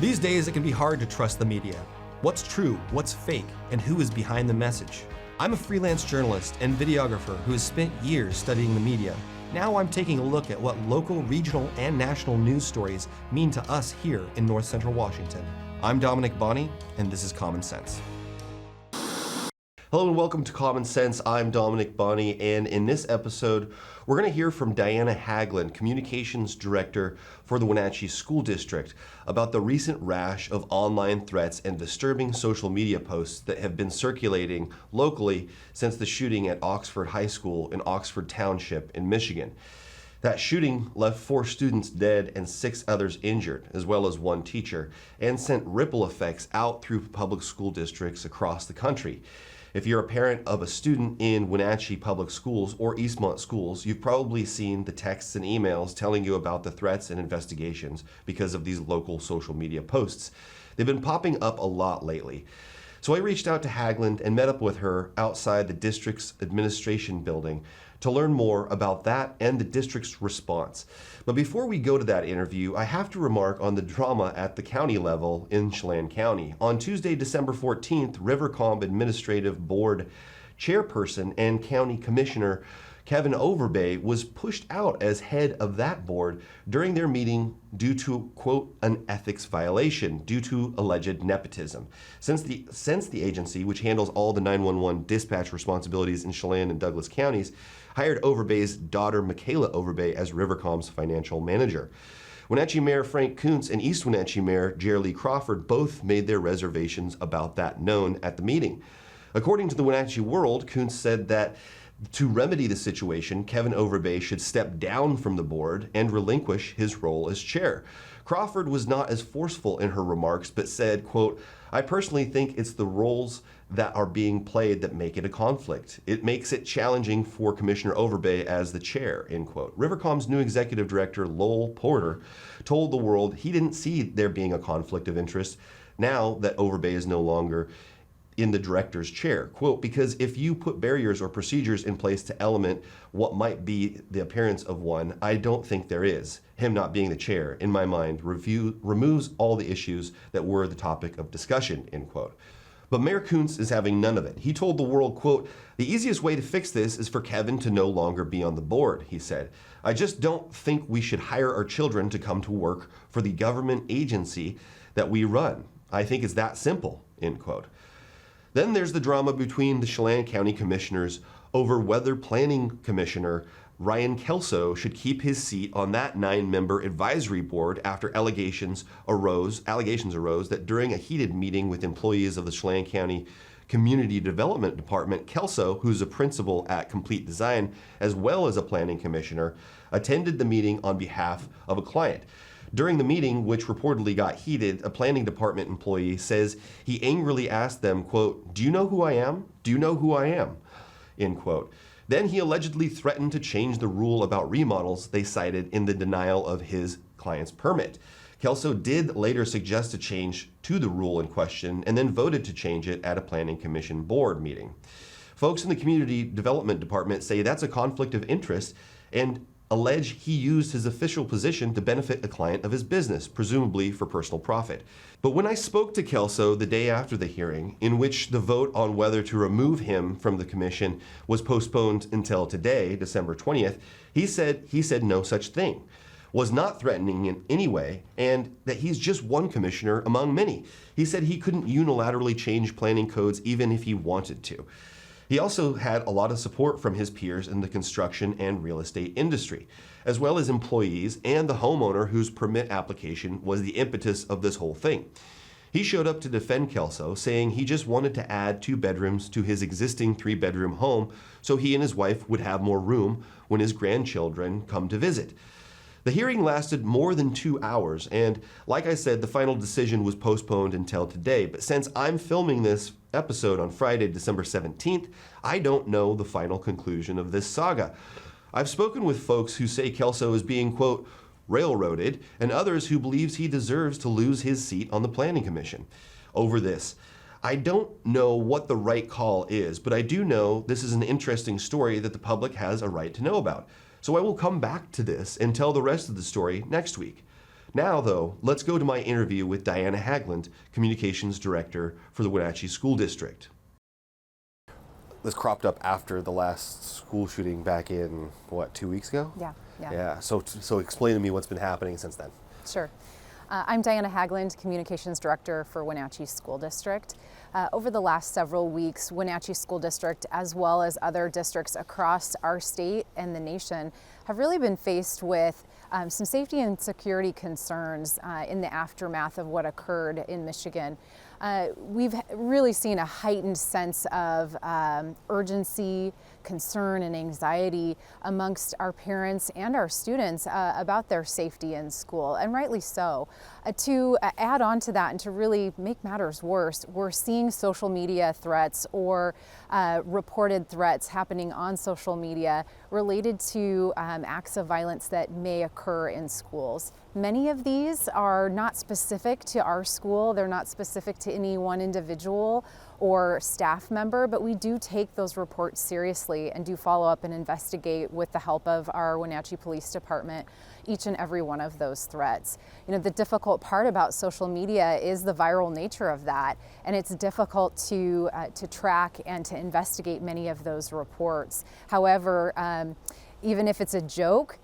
These days, it can be hard to trust the media. What's true, what's fake, and who is behind the message? I'm a freelance journalist and videographer who has spent years studying the media. Now I'm taking a look at what local, regional, and national news stories mean to us here in North Central Washington. I'm Dominick Bonny, and this is Common Sense. Hello and welcome to Common Sense. I'm Dominick Bonny, and in this episode, we're going to hear from Diana Haglund, Communications Director for the Wenatchee School District, about the recent rash of online threats and disturbing social media posts that have been circulating locally since the shooting at Oxford High School in Oxford Township in Michigan. That shooting left 4 students dead and 6 others injured, as well as 1 teacher, and sent ripple effects out through public school districts across the country. If you're a parent of a student in Wenatchee Public Schools or Eastmont Schools, you've probably seen the texts and emails telling you about the threats and investigations because of these local social media posts. They've been popping up a lot lately. So I reached out to Haglund and met up with her outside the district's administration building to learn more about that and the district's response. But before we go to that interview, I have to remark on the drama at the county level in Chelan County. On Tuesday, December 14th, Rivercomb Administrative Board Chairperson and County Commissioner Kevin Overbay was pushed out as head of that board during their meeting due to, quote, an ethics violation due to alleged nepotism. Since the agency, which handles all the 911 dispatch responsibilities in Chelan and Douglas counties, hired Overbay's daughter, Michaela Overbay, as Rivercomb's financial manager. Wenatchee Mayor Frank Kuntz and East Wenatchee Mayor Jerry Lee Crawford both made their reservations about that known at the meeting. According to the Wenatchee World, Kuntz said that to remedy the situation, Kevin Overbay should step down from the board and relinquish his role as chair. Crawford was not as forceful in her remarks, but said, quote, "I personally think it's the roles that are being played that make it a conflict. It makes it challenging for Commissioner Overbay as the chair," end quote. Rivercomb's new executive director, Lowell Porter, told the World he didn't see there being a conflict of interest now that Overbay is no longer in the director's chair. Quote, "Because if you put barriers or procedures in place to element what might be the appearance of one, I don't think there is. Him not being the chair, in my mind, removes all the issues that were the topic of discussion," end quote. But Mayor Kuntz is having none of it. He told the World, quote, "The easiest way to fix this is for Kevin to no longer be on the board," he said. "I just don't think we should hire our children to come to work for the government agency that we run. I think it's that simple," end quote. Then there's the drama between the Chelan County Commissioners over whether Planning Commissioner Ryan Kelso should keep his seat on that 9-member advisory board after allegations arose that during a heated meeting with employees of the Chelan County Community Development Department, Kelso, who's a principal at Complete Design as well as a planning commissioner, attended the meeting on behalf of a client. During the meeting, which reportedly got heated, a planning department employee says he angrily asked them, quote, "Do you know who I am? Do you know who I am?" end quote. Then he allegedly threatened to change the rule about remodels they cited in the denial of his client's permit. Kelso did later suggest a change to the rule in question and then voted to change it at a planning commission board meeting. Folks in the community development department say that's a conflict of interest and allege he used his official position to benefit a client of his business, presumably for personal profit. But when I spoke to Kelso the day after the hearing, in which the vote on whether to remove him from the commission was postponed until today, December 20th, he said no such thing, was not threatening in any way, and that he's just one commissioner among many. He said he couldn't unilaterally change planning codes even if he wanted to. He also had a lot of support from his peers in the construction and real estate industry, as well as employees and the homeowner whose permit application was the impetus of this whole thing. He showed up to defend Kelso, saying he just wanted to add 2 bedrooms to his existing 3-bedroom home so he and his wife would have more room when his grandchildren come to visit. The hearing lasted more than 2 hours, and like I said, the final decision was postponed until today. But since I'm filming this episode on Friday, December 17th, I don't know the final conclusion of this saga. I've spoken with folks who say Kelso is being, quote, railroaded, and others who believes he deserves to lose his seat on the Planning Commission over this. I don't know what the right call is, but I do know this is an interesting story that the public has a right to know about. So I will come back to this and tell the rest of the story next week. Now, though, let's go to my interview with Diana Hagland, Communications Director for the Wenatchee School District. This cropped up after the last school shooting back in, 2 weeks ago? Yeah. So explain to me what's been happening since then. Sure. I'm Diana Hagland, Communications Director for Wenatchee School District. Over the last several weeks, Wenatchee School District, as well as other districts across our state and the nation, have really been faced with some safety and security concerns in the aftermath of what occurred in Michigan. We've really seen a heightened sense of urgency, concern, and anxiety amongst our parents and our students about their safety in school, and rightly so. To add on to that and to really make matters worse, we're seeing social media threats or reported threats happening on social media related to acts of violence that may occur in schools. Many of these are not specific to our school, they're not specific to any one individual or staff member, but we do take those reports seriously and do follow up and investigate with the help of our Wenatchee Police Department each and every one of those threats. You know, the difficult part about social media is the viral nature of that, and it's difficult to track and to investigate many of those reports. However, even if it's a joke,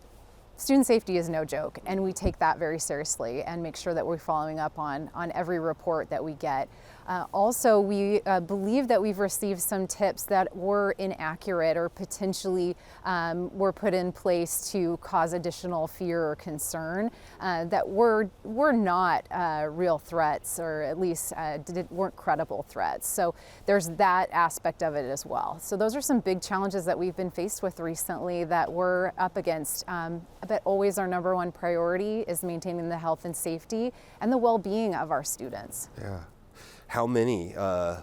student safety is no joke, and we take that very seriously and make sure that we're following up on every report that we get. Also, we believe that we've received some tips that were inaccurate or potentially were put in place to cause additional fear or concern that were not real threats, or at least weren't credible threats. So there's that aspect of it as well. So those are some big challenges that we've been faced with recently that we're up against. But always our number one priority is maintaining the health and safety and the well-being of our students. Yeah. How many of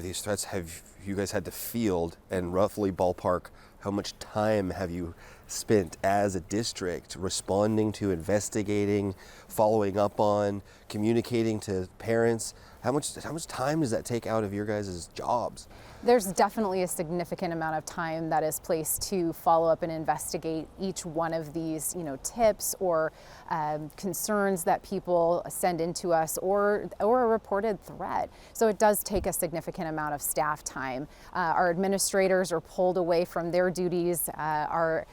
these threats have you guys had to field, and roughly ballpark, how much time have you spent as a district responding to, investigating, following up on, communicating to parents? How much time does that take out of your guys' jobs? There's definitely a significant amount of time that is placed to follow up and investigate each one of these, tips or concerns that people send into us, or a reported threat. So it does take a significant amount of staff time. Our administrators are pulled away from their duties. Our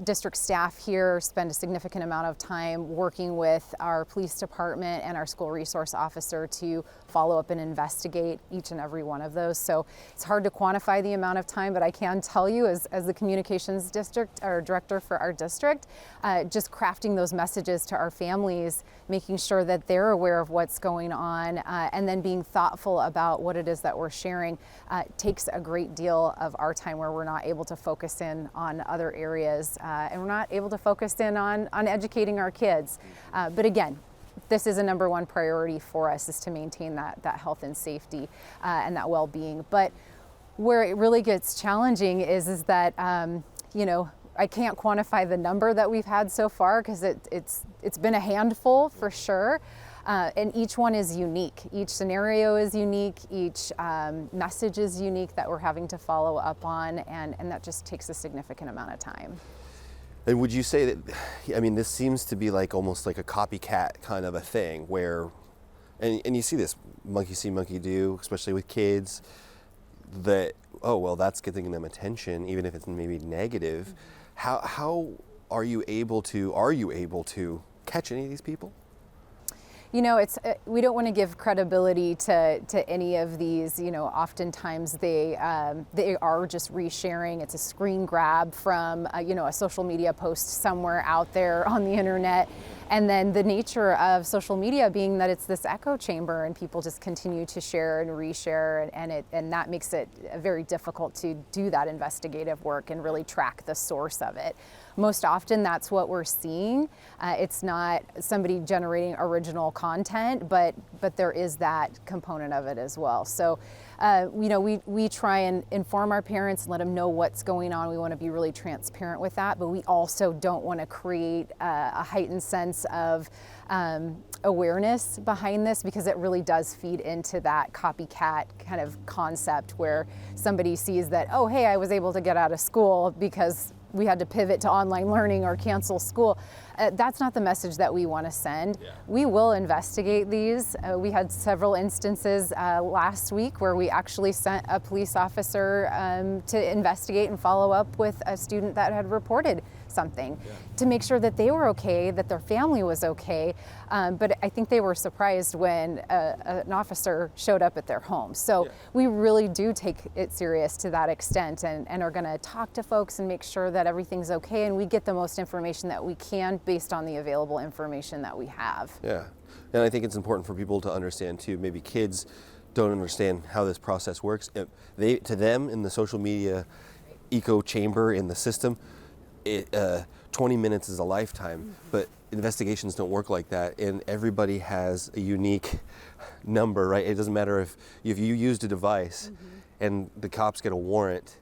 district staff here spend a significant amount of time working with our police department and our school resource officer to follow up and investigate each and every one of those. So it's hard to quantify the amount of time, but I can tell you as the communications director for our district, just crafting those messages to our families, making sure that they're aware of what's going on, and then being thoughtful about what it is that we're sharing takes a great deal of our time, where we're not able to focus in on other areas, and we're not able to focus in on educating our kids. But again, this is a number one priority for us, is to maintain that health and safety and that well-being. But where it really gets challenging is that I can't quantify the number that we've had so far, because it's been a handful for sure. And each one is unique. Each scenario is unique. Each message is unique that we're having to follow up on, and that just takes a significant amount of time. And would you say that, this seems to be almost like a copycat kind of a thing, where, and you see this monkey see, monkey do, especially with kids, that, that's getting them attention, even if it's maybe negative. Mm-hmm. How are you able to catch any of these people? It's we don't want to give credibility to any of these. Oftentimes they are just resharing. It's a screen grab from a social media post somewhere out there on the internet, and then the nature of social media being that it's this echo chamber, and people just continue to share and reshare, and that makes it very difficult to do that investigative work and really track the source of it. Most often that's what we're seeing. It's not somebody generating original content, but there is that component of it as well. So, we try and inform our parents and let them know what's going on. We want to be really transparent with that, but we also don't want to create a heightened sense of awareness behind this, because it really does feed into that copycat kind of concept, where somebody sees that, oh, hey, I was able to get out of school because we had to pivot to online learning or cancel school. That's not the message that we want to send. Yeah. We will investigate these. We had several instances last week where we actually sent a police officer to investigate and follow up with a student that had reported something to make sure that they were okay, that their family was okay. But I think they were surprised when an officer showed up at their home. So we really do take it serious to that extent, and are going to talk to folks and make sure that everything's okay and we get the most information that we can based on the available information that we have. Yeah, and I think it's important for people to understand too, maybe kids don't understand how this process works. To them, in the social media echo chamber, in the system, 20 minutes is a lifetime, but investigations don't work like that, and everybody has a unique number, right? It doesn't matter if you used a device and the cops get a warrant,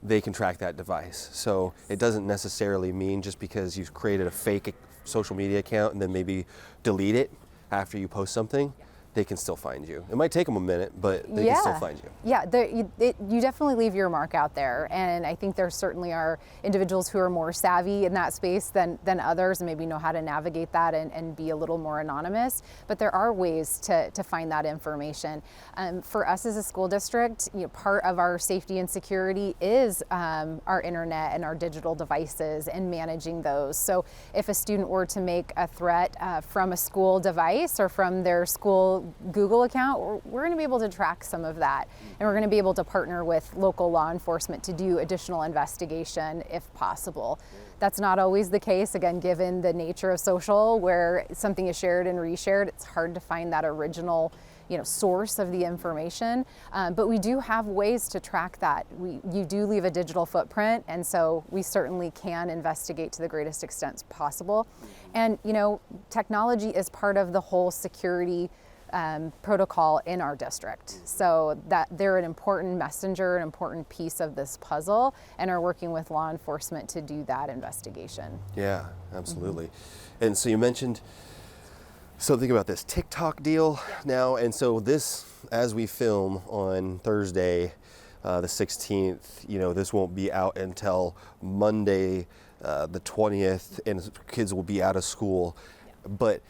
they can track that device. So it doesn't necessarily mean just because you've created a fake social media account and then maybe delete it after you post something, they can still find you. It might take them a minute, but they can still find you. Yeah, you definitely leave your mark out there, and I think there certainly are individuals who are more savvy in that space than others, and maybe know how to navigate that and be a little more anonymous. But there are ways to find that information. For us as a school district, part of our safety and security is our internet and our digital devices and managing those. So if a student were to make a threat from a school device or from their school Google account, we're going to be able to track some of that, and we're going to be able to partner with local law enforcement to do additional investigation if possible. That's not always the case, again, given the nature of social, where something is shared and reshared. It's hard to find that original source of the information, but we do have ways to track that. You do leave a digital footprint, and so we certainly can investigate to the greatest extent possible. And technology is part of the whole security protocol in our district, so that they're an important messenger, an important piece of this puzzle, and are working with law enforcement to do that investigation. Yeah, absolutely. And so you mentioned something about this TikTok deal now, and so this, as we film on Thursday, the 16th, this won't be out until Monday, the 20th, and kids will be out of school. But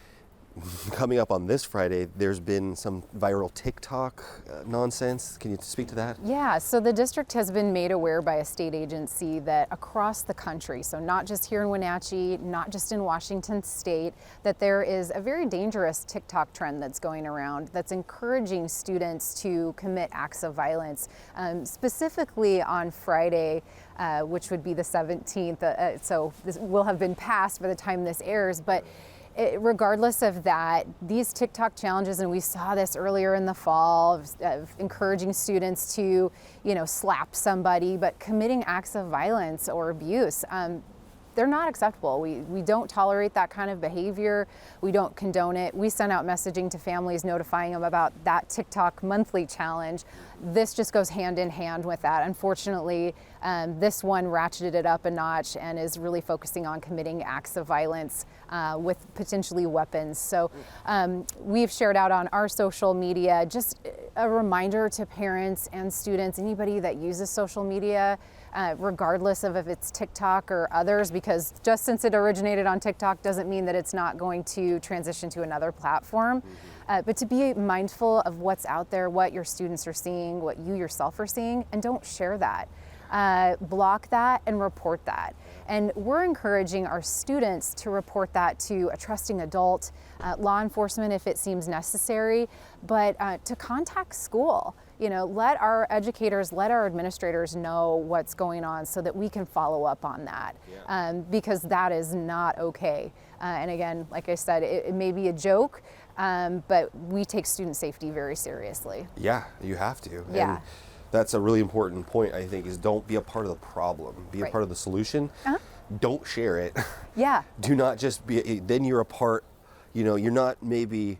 coming up on this Friday, there's been some viral TikTok nonsense. Can you speak to that? Yeah, so the district has been made aware by a state agency that across the country, so not just here in Wenatchee, not just in Washington State, that there is a very dangerous TikTok trend that's going around that's encouraging students to commit acts of violence. Specifically on Friday, which would be the 17th, so this will have been passed by the time this airs, but regardless of that, these TikTok challenges, and we saw this earlier in the fall, of encouraging students to, slap somebody, but committing acts of violence or abuse, they're not acceptable. We don't tolerate that kind of behavior. We don't condone it. We send out messaging to families notifying them about that TikTok monthly challenge. This just goes hand in hand with that. Unfortunately, this one ratcheted it up a notch and is really focusing on committing acts of violence with potentially weapons. So we've shared out on our social media just a reminder to parents and students, anybody that uses social media, regardless of if it's TikTok or others, because just since it originated on TikTok doesn't mean that it's not going to transition to another platform. But to be mindful of what's out there, what your students are seeing, what you yourself are seeing, and don't share that. Block that and report that. And we're encouraging our students to report that to a trusting adult, law enforcement if it seems necessary, but to contact school. Let our educators, let our administrators know what's going on so that we can follow up on that, because that is not okay. And again, like I said, it may be a joke, but we take student safety very seriously. Yeah, you have to. Yeah. And that's a really important point, I think, is don't be a part of the problem. Be a part of the solution. Don't share it. Yeah. Do not just be, then you're a part, you're not maybe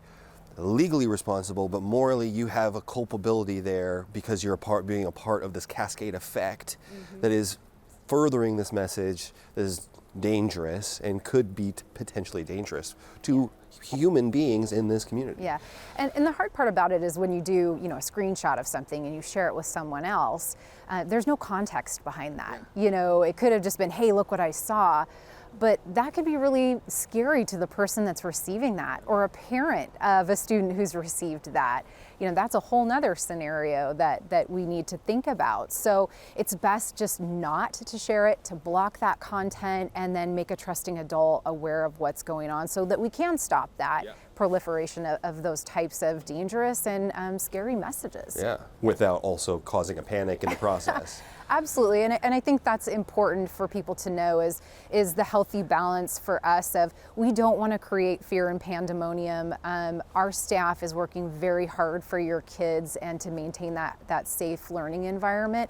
legally responsible, but morally you have a culpability there because you're being a part of this cascade effect that is furthering this message, that is dangerous and could be potentially dangerous to human beings in this community. Yeah, and the hard part about it is when you do, a screenshot of something and you share it with someone else, there's no context behind that. It could have just been, hey, look what I saw. But that could be really scary to the person that's receiving that, or a parent of a student who's received that. That's a whole nother scenario that we need to think about. So it's best just not to share it, to block that content, and then make a trusting adult aware of what's going on so that we can stop that proliferation of those types of dangerous and scary messages. Yeah, without also causing a panic in the process. Absolutely, and I think that's important for people to know is the healthy balance for us of we don't want to create fear and pandemonium. Our staff is working very hard for your kids and to maintain that safe learning environment.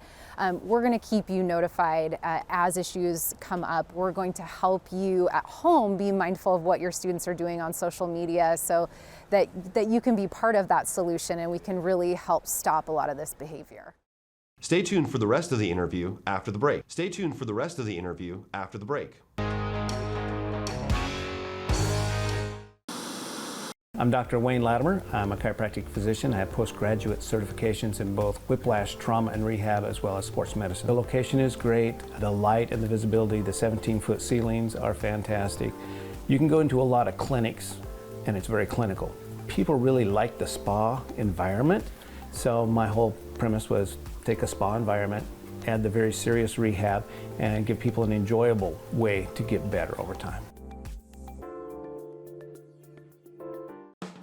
We're going to keep you notified as issues come up. We're going to help you at home be mindful of what your students are doing on social media so that you can be part of that solution and we can really help stop a lot of this behavior. Stay tuned for the rest of the interview after the break. Stay tuned for the rest of the interview after the break. I'm Dr. Wayne Latimer. I'm a chiropractic physician. I have postgraduate certifications in both whiplash, trauma and rehab, as well as sports medicine. The location is great. The light and the visibility, the 17-foot ceilings are fantastic. You can go into a lot of clinics and it's very clinical. People really like the spa environment. So my whole premise was take a spa environment, add the very serious rehab, and give people an enjoyable way to get better over time.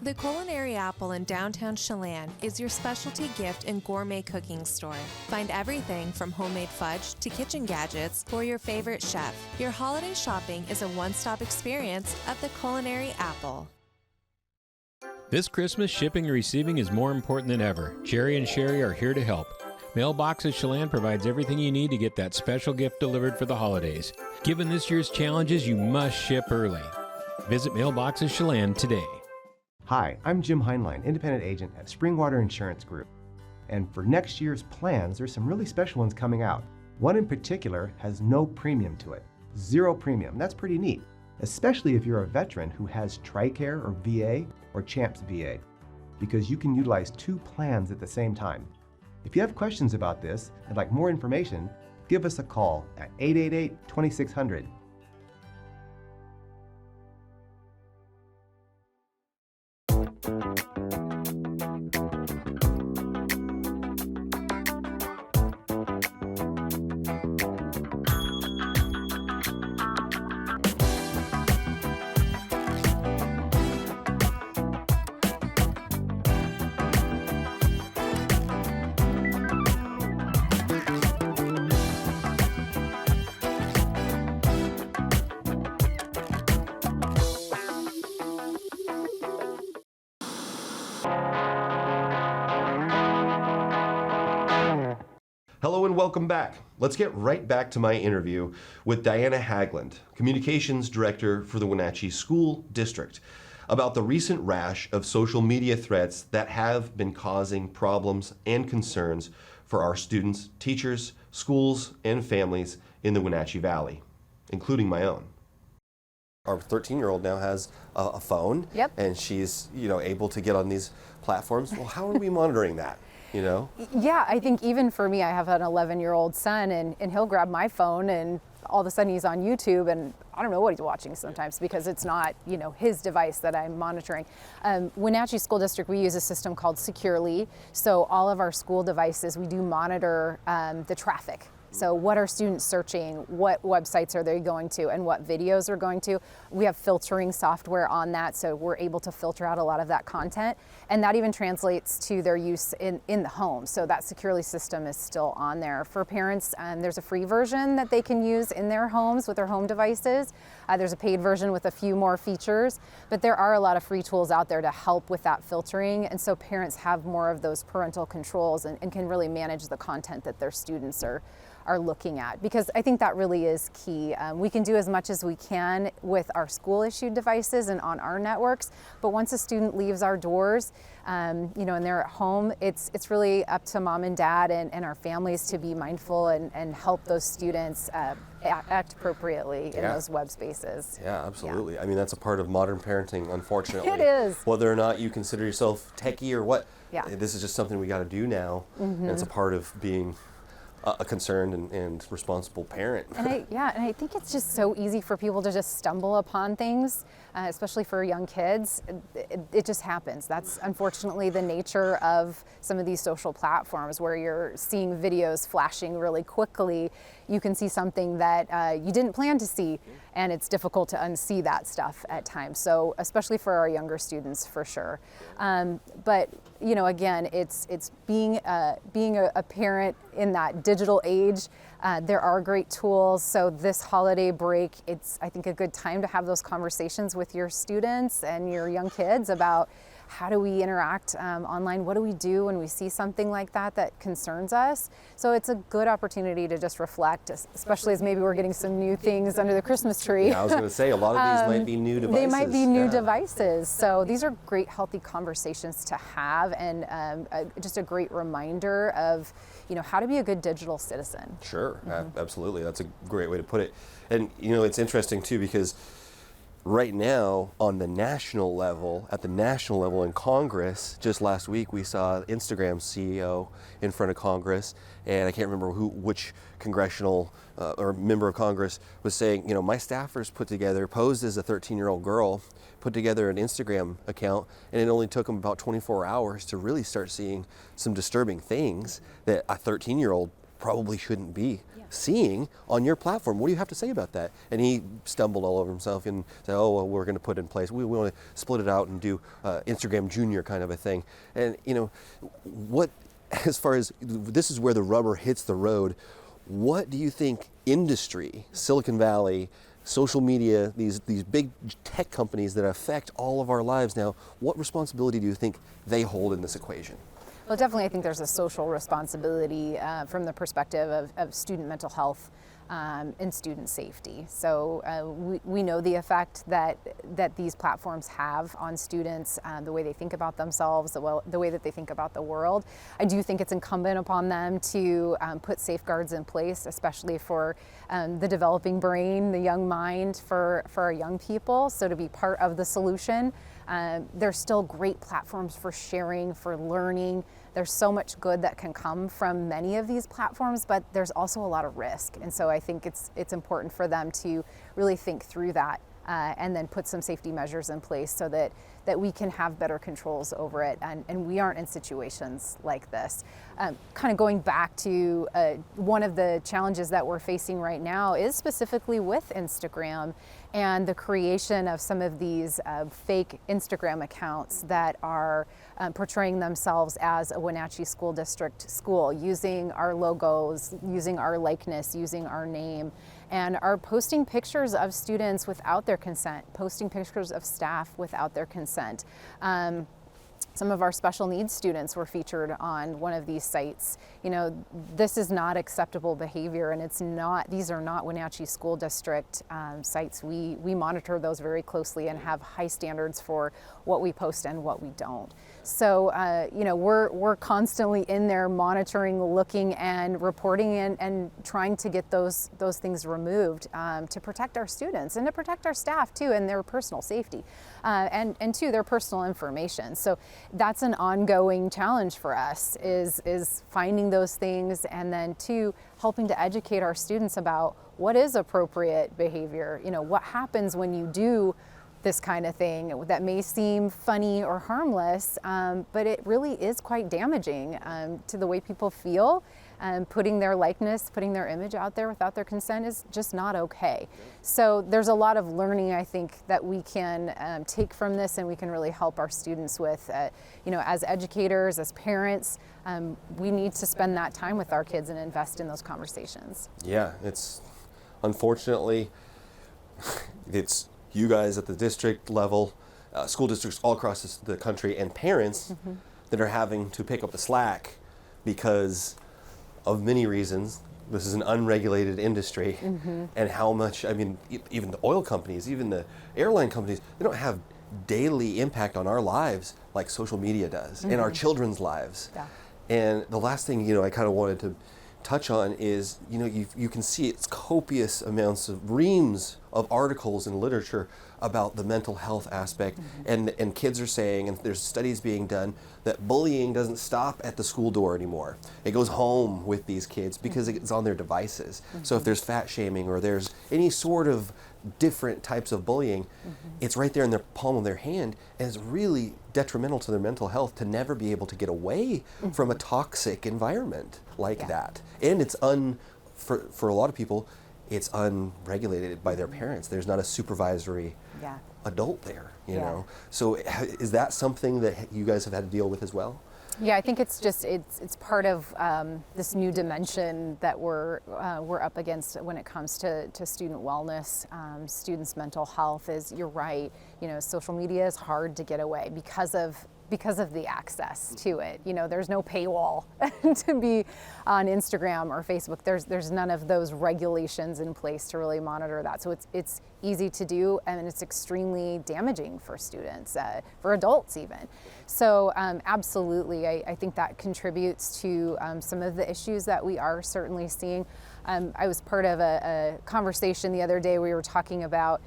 The Culinary Apple in downtown Chelan is your specialty gift and gourmet cooking store. Find everything from homemade fudge to kitchen gadgets for your favorite chef. Your holiday shopping is a one-stop experience at the Culinary Apple. This Christmas, shipping and receiving is more important than ever. Jerry and Sherry are here to help. Mailboxes Chelan provides everything you need to get that special gift delivered for the holidays. Given this year's challenges, you must ship early. Visit Mailboxes Chelan today. Hi, I'm Jim Heinlein, independent agent at Springwater Insurance Group. And for next year's plans, there's some really special ones coming out. One in particular has no premium to it. 0 premium. That's pretty neat, especially if you're a veteran who has TRICARE or VA or CHAMPS VA, because you can utilize 2 plans at the same time. If you have questions about this and like more information, give us a call at 888-2600. Hello and welcome back. Let's get right back to my interview with Diana Hagland, Communications Director for the Wenatchee School District, about the recent rash of social media threats that have been causing problems and concerns for our students, teachers, schools, and families in the Wenatchee Valley, including my own. Our 13-year-old now has a phone, Yep. and she's able to get on these platforms. Well, how are we monitoring that? Yeah, I think even for me, I have an 11-year-old son and he'll grab my phone and all of a sudden he's on YouTube and I don't know what he's watching sometimes because it's not, his device that I'm monitoring. Wenatchee School District, we use a system called Securely. So all of our school devices, we do monitor the traffic. So what are students searching, what websites are they going to, and what videos are going to. We have filtering software on that, so we're able to filter out a lot of that content. And that even translates to their use in the home. So that Securely system is still on there. For parents, there's a free version that they can use in their homes with their home devices. There's a paid version with a few more features, but there are a lot of free tools out there to help with that filtering. And so parents have more of those parental controls and can really manage the content that their students are are looking at, because I think that really is key. We can do as much as we can with our school issued devices and on our networks, but once a student leaves our doors, and they're at home, it's really up to mom and dad and our families to be mindful and help those students act appropriately in those web spaces. Yeah, absolutely. Yeah. I mean, that's a part of modern parenting, unfortunately. It is. Whether or not you consider yourself techie or what, yeah. This is just something we got to do now, and it's a part of being a concerned and responsible parent. And I think it's just so easy for people to just stumble upon things, especially for young kids. It just happens. That's unfortunately the nature of some of these social platforms, where you're seeing videos flashing really quickly. You can see something that you didn't plan to see, and it's difficult to unsee that stuff at times. So especially for our younger students, for sure. But again, it's being a parent in that digital age. There are great tools. So this holiday break, it's, I think, a good time to have those conversations with your students and your young kids about how do we interact online? What do we do when we see something like that concerns us? So it's a good opportunity to just reflect, especially as maybe we're getting some new things under the Christmas tree. Yeah, I was going to say, a lot of these might be new devices. They might be new devices. So these are great, healthy conversations to have, and just a great reminder of, how to be a good digital citizen. Sure, absolutely. That's a great way to put it. And, it's interesting too, because right now, at the national level in Congress, just last week we saw Instagram's CEO in front of Congress, and I can't remember which congressional or member of Congress was saying, my staffers posed as a 13-year-old girl, put together an Instagram account, and it only took them about 24 hours to really start seeing some disturbing things that a 13-year-old probably shouldn't be seeing on your platform. What do you have to say about that? And he stumbled all over himself and said, we're going to put in place, we want to split it out and do Instagram Junior kind of a thing. And as far as this is where the rubber hits the road, what do you think industry, Silicon Valley, social media, these big tech companies that affect all of our lives now, what responsibility do you think they hold in this equation? Well, definitely, I think there's a social responsibility from the perspective of student mental health and student safety. So we know the effect that these platforms have on students, the way they think about themselves, the way that they think about the world. I do think it's incumbent upon them to put safeguards in place, especially for the developing brain, the young mind, for our young people. So to be part of the solution. There's still great platforms for sharing, for learning. There's so much good that can come from many of these platforms, but there's also a lot of risk. And so I think it's important for them to really think through that and then put some safety measures in place so that we can have better controls over it and we aren't in situations like this. Kind of going back to one of the challenges that we're facing right now is specifically with Instagram and the creation of some of these fake Instagram accounts that are portraying themselves as a Wenatchee School District school, using our logos, using our likeness, using our name, and are posting pictures of students without their consent, posting pictures of staff without their consent. Some of our special needs students were featured on one of these sites. This is not acceptable behavior, and these are not Wenatchee School District sites. We monitor those very closely and have high standards for what we post and what we don't. So, we're constantly in there monitoring, looking, and reporting and trying to get those things removed to protect our students and to protect our staff too, and their personal safety, and too, their personal information. So that's an ongoing challenge for us, is finding those things, and then two, helping to educate our students about what is appropriate behavior. What happens when you do this kind of thing that may seem funny or harmless, but it really is quite damaging to the way people feel. Putting their likeness, putting their image out there without their consent is just not okay. So there's a lot of learning, I think, that we can take from this, and we can really help our students with. As educators, as parents, we need to spend that time with our kids and invest in those conversations. Yeah, it's unfortunately, it's you guys at the district level, school districts all across the country, and parents that are having to pick up the slack because of many reasons, this is an unregulated industry, and how much, I mean, even the oil companies, even the airline companies, they don't have daily impact on our lives like social media does, and our children's lives. Yeah. And the last thing, I kind of wanted to touch on is, you can see it's copious amounts of reams of articles and literature about the mental health aspect, and kids are saying, and there's studies being done, that bullying doesn't stop at the school door anymore. It goes home with these kids because it's on their devices. So if there's fat shaming or there's any sort of different types of bullying, it's right there in the palm of their hand, and it's really detrimental to their mental health to never be able to get away from a toxic environment like that. And it's for a lot of people, it's unregulated by their parents. There's not a supervisory adult there, you know. So is that something that you guys have had to deal with as well? Yeah, I think it's just it's part of this new dimension that we're up against when it comes to student wellness, students' mental health. Is, you're right, social media is hard to get away because of the access to it. There's no paywall to be on Instagram or Facebook. There's none of those regulations in place to really monitor that. So it's easy to do, and it's extremely damaging for students, for adults even. So absolutely, I think that contributes to some of the issues that we are certainly seeing. I was part of a conversation the other day. We were talking about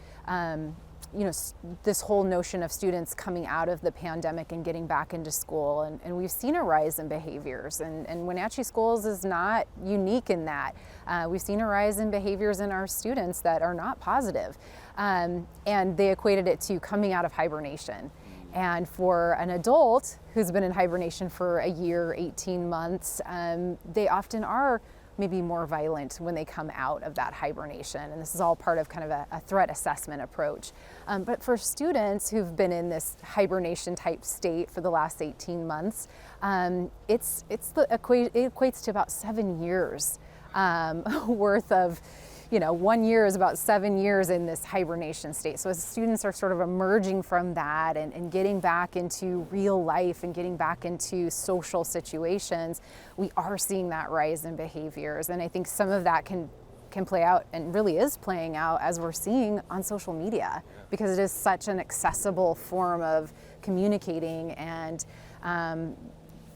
this whole notion of students coming out of the pandemic and getting back into school, and we've seen a rise in behaviors, and Wenatchee Schools is not unique in that. We've seen a rise in behaviors in our students that are not positive, and they equated it to coming out of hibernation. And for an adult who's been in hibernation for a year, 18 months, they often are maybe more violent when they come out of that hibernation. And this is all part of kind of a threat assessment approach. But for students who've been in this hibernation type state for the last 18 months, it equates to about 7 years worth of, 1 year is about 7 years in this hibernation state. So as students are sort of emerging from that and getting back into real life and getting back into social situations, we are seeing that rise in behaviors. And I think some of that can play out, and really is playing out, as we're seeing on social media, because it is such an accessible form of communicating and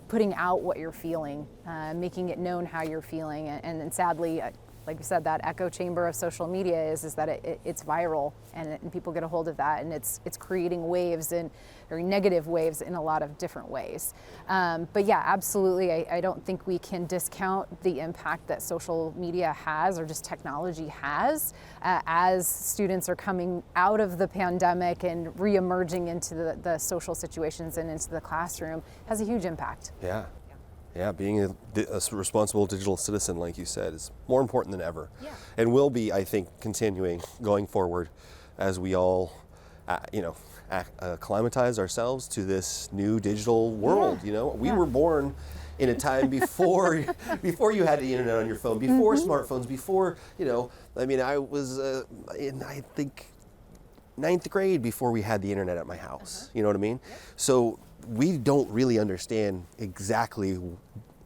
putting out what you're feeling, making it known how you're feeling. And sadly, like you said, that echo chamber of social media is that it's viral, and people get a hold of that, and it's creating waves, and very negative waves in a lot of different ways. But yeah, absolutely, I don't think we can discount the impact that social media has, or just technology has, as students are coming out of the pandemic and re-emerging into the social situations and into the classroom, has a huge impact. Yeah, being a responsible digital citizen, like you said, is more important than ever. Yeah. And will be, I think, continuing going forward as we all, acclimatize ourselves to this new digital world. We were born in a time before you had the internet on your phone, before smartphones, before, I was in, I think, 9th grade before we had the internet at my house. You know what I mean? Yep. So we don't really understand exactly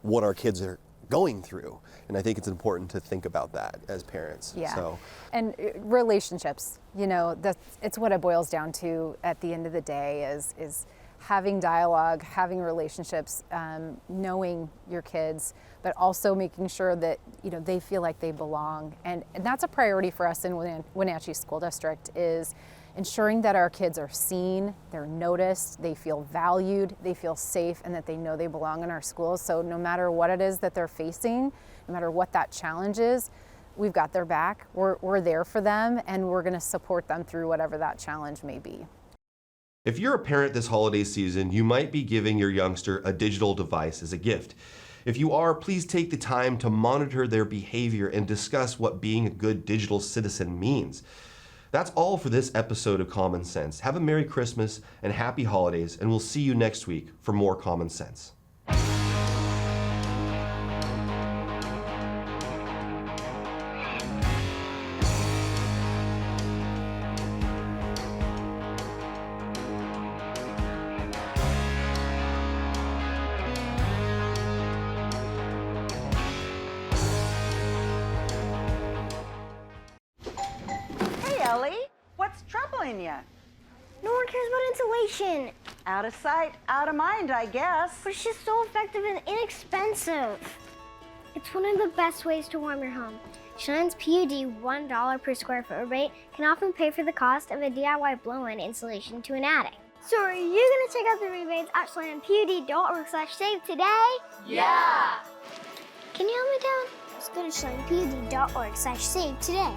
what our kids are going through. And I think it's important to think about that as parents. Yeah. So. And relationships, it's what it boils down to at the end of the day, is having dialogue, having relationships, knowing your kids, but also making sure that they feel like they belong. And that's a priority for us in Wenatchee School District, is ensuring that our kids are seen, they're noticed, they feel valued, they feel safe, and that they know they belong in our schools. So no matter what it is that they're facing, no matter what that challenge is, we've got their back, we're there for them, and we're going to support them through whatever that challenge may be. If you're a parent this holiday season, you might be giving your youngster a digital device as a gift. If you are, please take the time to monitor their behavior and discuss what being a good digital citizen means. That's all for this episode of Common Sense. Have a Merry Christmas and Happy Holidays, and we'll see you next week for more Common Sense. Ellie. What's troubling you? No one cares about insulation. Out of sight, out of mind, I guess. But it's just so effective and inexpensive. It's one of the best ways to warm your home. Cheyenne's PUD $1 per square foot rebate can often pay for the cost of a DIY blow-in installation to an attic. So are you gonna check out the rebates at CheyennePUD.org/save today? Yeah! Can you help me down? Let's go to CheyennePUD.org/save today.